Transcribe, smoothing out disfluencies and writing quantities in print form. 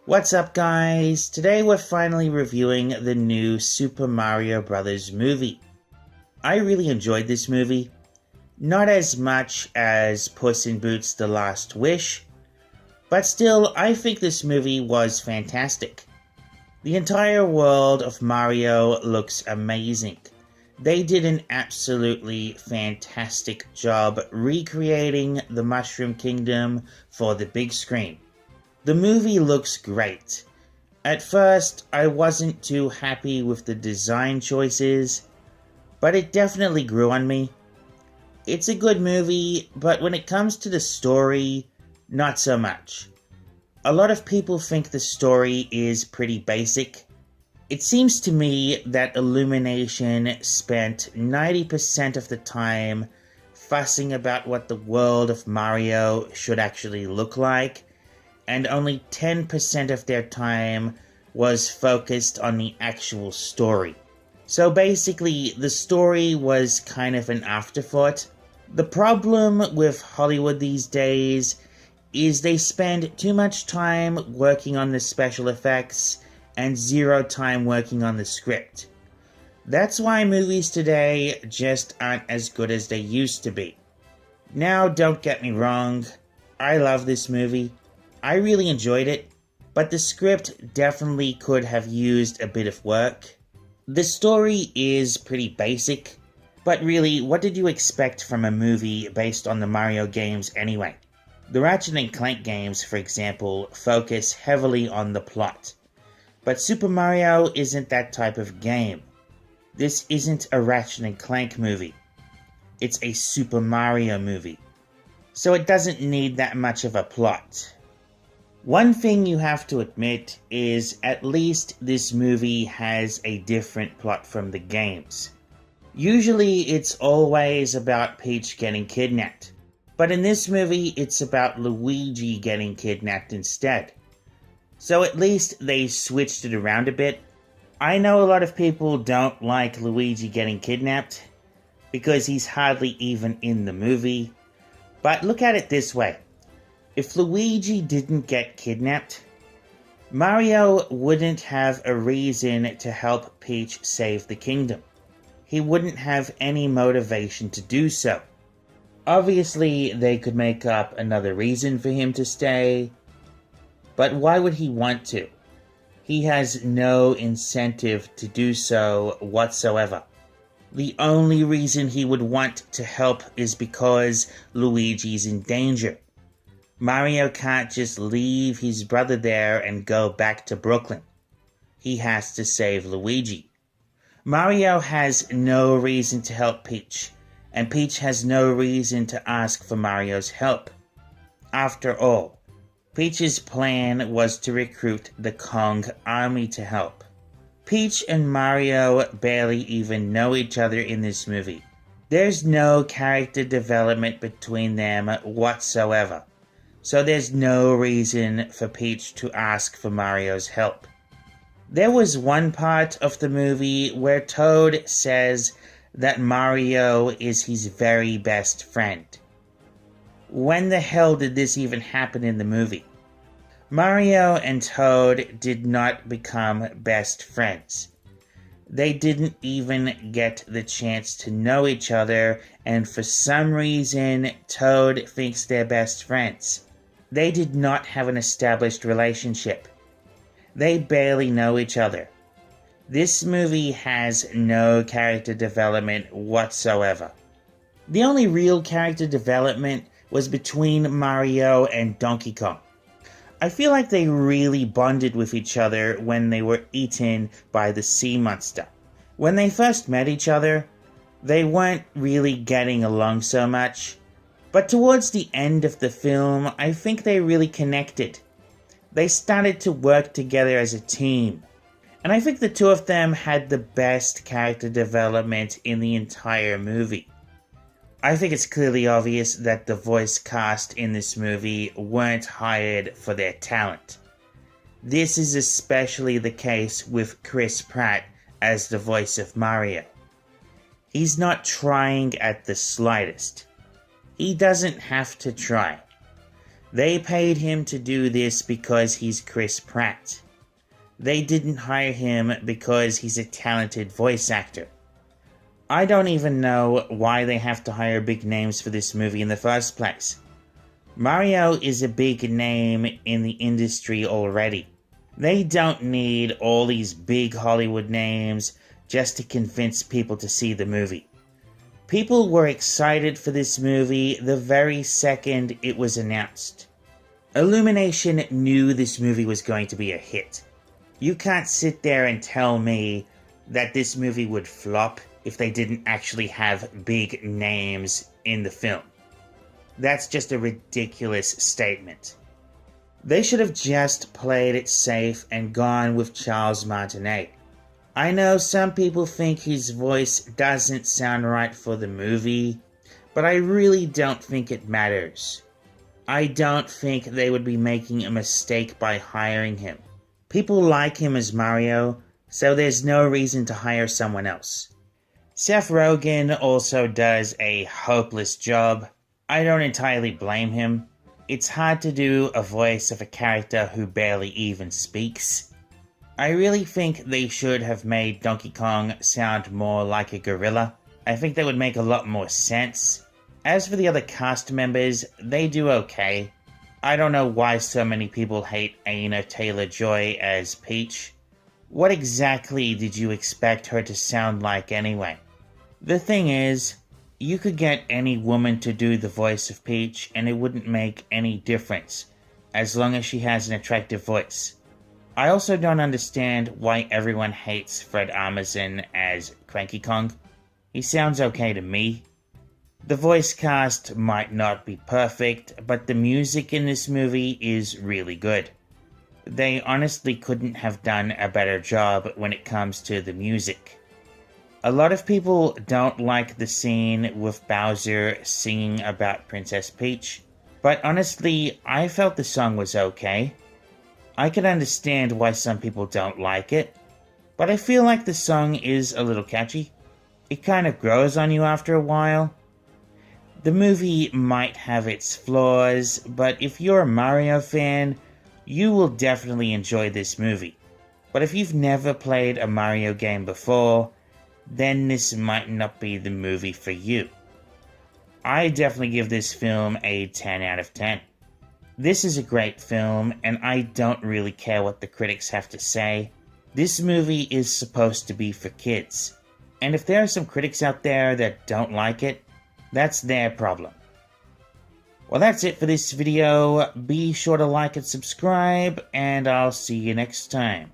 What's up, guys? Today we're finally reviewing the new Super Mario Bros. Movie. I really enjoyed this movie. Not as much as Puss in Boots: The Last Wish, but still, I think this movie was fantastic. The entire world of Mario looks amazing. They did an absolutely fantastic job recreating the Mushroom Kingdom for the big screen. The movie looks great. At first, I wasn't too happy with the design choices, but it definitely grew on me. It's a good movie, but when it comes to the story, not so much. A lot of people think the story is pretty basic. It seems to me that Illumination spent 90% of the time fussing about what the world of Mario should actually look like, and only 10% of their time was focused on the actual story. So basically, the story was kind of an afterthought. The problem with Hollywood these days is they spend too much time working on the special effects and zero time working on the script. That's why movies today just aren't as good as they used to be. Now, don't get me wrong, I love this movie. I really enjoyed it, but the script definitely could have used a bit of work. The story is pretty basic, but really, what did you expect from a movie based on the Mario games anyway? The Ratchet & Clank games, for example, focus heavily on the plot. But Super Mario isn't that type of game. This isn't a Ratchet & Clank movie. It's a Super Mario movie. So it doesn't need that much of a plot. One thing you have to admit is at least this movie has a different plot from the games. Usually it's always about Peach getting kidnapped, but in this movie it's about Luigi getting kidnapped instead. So at least they switched it around a bit. I know a lot of people don't like Luigi getting kidnapped because he's hardly even in the movie, but look at it this way. If Luigi didn't get kidnapped, Mario wouldn't have a reason to help Peach save the kingdom. He wouldn't have any motivation to do so. Obviously, they could make up another reason for him to stay, but why would he want to? He has no incentive to do so whatsoever. The only reason he would want to help is because Luigi's in danger. Mario can't just leave his brother there and go back to Brooklyn. He has to save Luigi. Mario has no reason to help Peach, and Peach has no reason to ask for Mario's help. After all, Peach's plan was to recruit the Kong army to help. Peach and Mario barely even know each other in this movie. There's no character development between them whatsoever. So there's no reason for Peach to ask for Mario's help. There was one part of the movie where Toad says that Mario is his very best friend. When the hell did this even happen in the movie? Mario and Toad did not become best friends. They didn't even get the chance to know each other, and for some reason, Toad thinks they're best friends. They did not have an established relationship. They barely know each other. This movie has no character development whatsoever. The only real character development was between Mario and Donkey Kong. I feel like they really bonded with each other when they were eaten by the sea monster. When they first met each other, they weren't really getting along so much. But towards the end of the film, I think they really connected. They started to work together as a team. And I think the two of them had the best character development in the entire movie. I think it's clearly obvious that the voice cast in this movie weren't hired for their talent. This is especially the case with Chris Pratt as the voice of Mario. He's not trying at the slightest. He doesn't have to try. They paid him to do this because he's Chris Pratt. They didn't hire him because he's a talented voice actor. I don't even know why they have to hire big names for this movie in the first place. Mario is a big name in the industry already. They don't need all these big Hollywood names just to convince people to see the movie. People were excited for this movie the very second it was announced. Illumination knew this movie was going to be a hit. You can't sit there and tell me that this movie would flop if they didn't actually have big names in the film. That's just a ridiculous statement. They should have just played it safe and gone with Charles Martinet. I know some people think his voice doesn't sound right for the movie, but I really don't think it matters. I don't think they would be making a mistake by hiring him. People like him as Mario, so there's no reason to hire someone else. Seth Rogen also does a hopeless job. I don't entirely blame him. It's hard to do a voice of a character who barely even speaks. I really think they should have made Donkey Kong sound more like a gorilla. I think that would make a lot more sense. As for the other cast members, they do okay. I don't know why so many people hate Anya Taylor-Joy as Peach. What exactly did you expect her to sound like anyway? The thing is, you could get any woman to do the voice of Peach and it wouldn't make any difference, as long as she has an attractive voice. I also don't understand why everyone hates Fred Armisen as Cranky Kong. He sounds okay to me. The voice cast might not be perfect, but the music in this movie is really good. They honestly couldn't have done a better job when it comes to the music. A lot of people don't like the scene with Bowser singing about Princess Peach, but honestly, I felt the song was okay. I can understand why some people don't like it, but I feel like the song is a little catchy. It kind of grows on you after a while. The movie might have its flaws, but if you're a Mario fan, you will definitely enjoy this movie. But if you've never played a Mario game before, then this might not be the movie for you. I definitely give this film a 10 out of 10. This is a great film, and I don't really care what the critics have to say. This movie is supposed to be for kids, and if there are some critics out there that don't like it, that's their problem. Well, that's it for this video. Be sure to like and subscribe, and I'll see you next time.